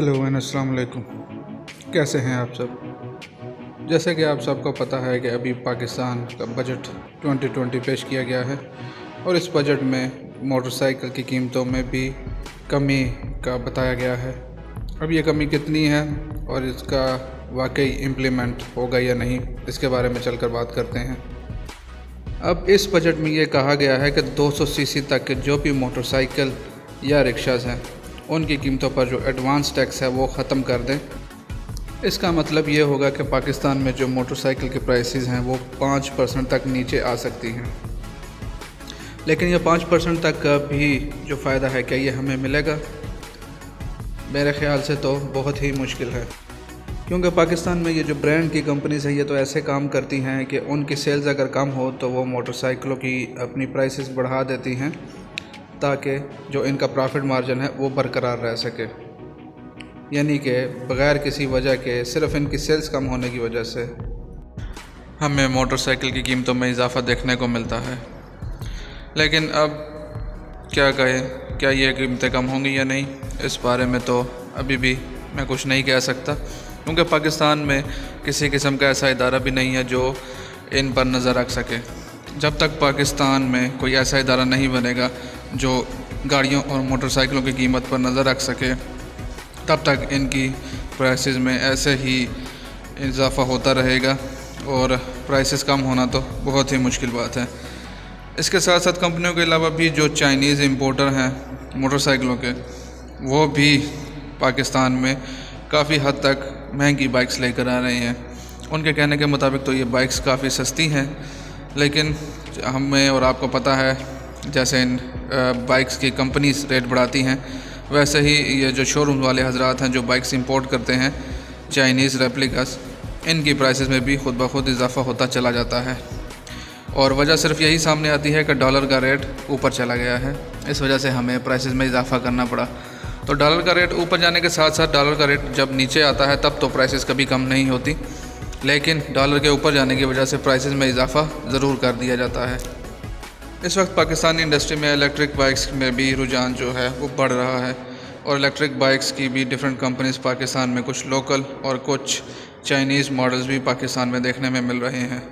Hello and अस्सलाम वालेकुम। कैसे हैं आप सब। जैसे कि आप सबको पता है कि अभी पाकिस्तान का बजट 2020 पेश किया गया है और इस बजट में मोटरसाइकिल की कीमतों में भी कमी का बताया गया है। अब ये कमी कितनी है और इसका वाकई इम्प्लीमेंट होगा या नहीं, इसके बारे में चलकर बात करते हैं। अब इस बजट में ये कहा गया है कि 200 सीसी तक के जो भी मोटरसाइकिल या रिक्शाज़ हैं उनकी कीमतों पर जो एडवांस टैक्स है वो ख़त्म कर दें। इसका मतलब ये होगा कि पाकिस्तान में जो मोटरसाइकिल के प्राइसेस हैं वो 5% तक नीचे आ सकती हैं। लेकिन ये 5% तक का भी जो फ़ायदा है, क्या ये हमें मिलेगा? मेरे ख़्याल से तो बहुत ही मुश्किल है, क्योंकि पाकिस्तान में ये जो ब्रांड की कंपनीज़ है ये तो ऐसे काम करती हैं कि उनकी सेल्स अगर कम हो तो वो मोटरसाइकिलों की अपनी प्राइसेस बढ़ा देती हैं ताकि जो इनका प्रॉफिट मार्जिन है वो बरकरार रह सके। यानी कि बग़ैर किसी वजह के, सिर्फ इनकी सेल्स कम होने की वजह से हमें मोटरसाइकिल की कीमतों में इजाफ़ा देखने को मिलता है। लेकिन अब क्या कहें, क्या ये कीमतें कम होंगी या नहीं, इस बारे में तो अभी भी मैं कुछ नहीं कह सकता, क्योंकि पाकिस्तान में किसी किस्म का ऐसा इदारा भी नहीं है जो इन पर नज़र रख सके। जब तक पाकिस्तान में कोई ऐसा इदारा नहीं बनेगा जो गाड़ियों और मोटरसाइकिलों की कीमत पर नज़र रख सके, तब तक इनकी प्राइसेस में ऐसे ही इजाफ़ा होता रहेगा और प्राइसेस कम होना तो बहुत ही मुश्किल बात है। इसके साथ साथ कंपनियों के अलावा भी जो चाइनीज़ इंपोर्टर हैं मोटरसाइकिलों के, वो भी पाकिस्तान में काफ़ी हद तक महंगी बाइक्स लेकर आ रहे हैं। उनके कहने के मुताबिक तो ये बाइक्स काफ़ी सस्ती हैं, लेकिन हमें और आपको पता है जैसे इन बाइक्स की कंपनीज रेट बढ़ाती हैं, वैसे ही ये जो शोरूम वाले हजरात हैं जो बाइक्स इंपोर्ट करते हैं चाइनीज़ रेप्लिकास, इनकी प्राइसेस में भी खुद ब खुद इजाफ़ा होता चला जाता है। और वजह सिर्फ यही सामने आती है कि डॉलर का रेट ऊपर चला गया है, इस वजह से हमें प्राइसेस में इजाफ़ा करना पड़ा। तो डॉलर का रेट ऊपर जाने के साथ साथ डॉलर का रेट जब नीचे आता है तब तो प्राइसेस कभी कम नहीं होती, लेकिन डॉलर के ऊपर जाने की वजह से प्राइसेस में इजाफ़ा ज़रूर कर दिया जाता है। इस वक्त पाकिस्तानी इंडस्ट्री में इलेक्ट्रिक बाइक्स में भी रुझान जो है वो बढ़ रहा है और इलेक्ट्रिक बाइक्स की भी डिफरेंट कंपनीज पाकिस्तान में, कुछ लोकल और कुछ चाइनीज़ मॉडल्स भी पाकिस्तान में देखने में मिल रहे हैं।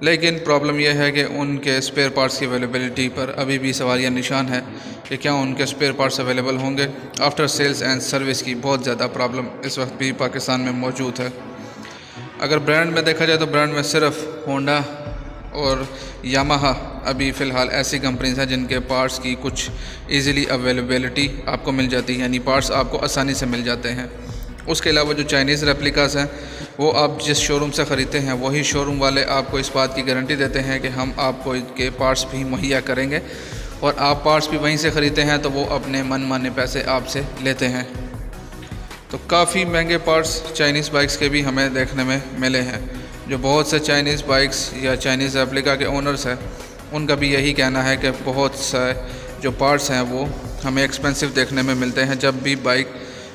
लेकिन प्रॉब्लम यह है कि उनके स्पेयर पार्ट्स की अवेलेबिलिटी पर अभी भी सवालिया निशान है कि क्या उनके स्पेयर पार्ट्स अवेलेबल होंगे। आफ्टर सेल्स एंड सर्विस की बहुत ज़्यादा प्रॉब्लम इस वक्त भी पाकिस्तान में मौजूद है। अगर ब्रांड में देखा जाए तो ब्रांड में सिर्फ होंडा और यामाहा अभी फ़िलहाल ऐसी कंपनीज हैं जिनके पार्ट्स की कुछ इजीली अवेलेबिलिटी आपको मिल जाती है, यानी पार्ट्स आपको आसानी से मिल जाते हैं। उसके अलावा जो चाइनीज़ रेप्लिकास हैं वो आप जिस शोरूम से ख़रीदते हैं वही शोरूम वाले आपको इस बात की गारंटी देते हैं कि हम आपको इनके पार्ट्स भी मुहैया करेंगे, और आप पार्ट्स भी वहीं से ख़रीदते हैं तो वो अपने मन माने पैसे आपसे लेते हैं। तो काफ़ी महंगे पार्ट्स चाइनीज़ बाइक्स के भी हमें देखने में मिले हैं। जो बहुत से चाइनीज़ बाइक्स या चाइनीज़ रेप्लिका के ओनर्स हैं उनका भी यही कहना है कि बहुत से जो पार्ट्स हैं वो हमें एक्सपेंसिव देखने में मिलते हैं। जब भी बाइक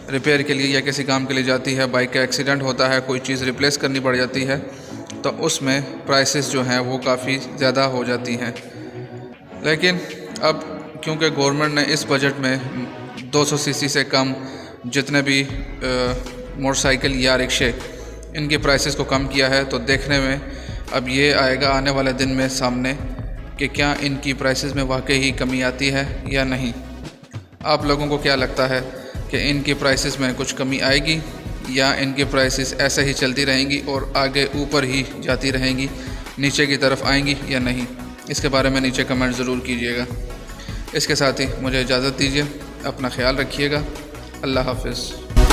रिपेयर के लिए या किसी काम के लिए जाती है, बाइक का एक्सीडेंट होता है, कोई चीज़ रिप्लेस करनी पड़ जाती है, तो उसमें प्राइसेस जो हैं वो काफ़ी ज़्यादा हो जाती हैं। लेकिन अब क्योंकि गवर्नमेंट ने इस बजट में 200 सीसी से कम जितने भी मोटरसाइकिल या रिक्शे इनके प्राइसेस को कम किया है, तो देखने में अब ये आएगा आने वाले दिन में सामने कि क्या इनकी प्राइसेस में वाकई ही कमी आती है या नहीं। आप लोगों को क्या लगता है कि इनकी प्राइसेस में कुछ कमी आएगी या इनकी प्राइसेस ऐसे ही चलती रहेंगी और आगे ऊपर ही जाती रहेंगी, नीचे की तरफ आएंगी या नहीं? इसके बारे में नीचे कमेंट ज़रूर कीजिएगा। इसके साथ ही मुझे इजाज़त दीजिए, अपना ख्याल रखिएगा। अल्लाह हाफ़िज़।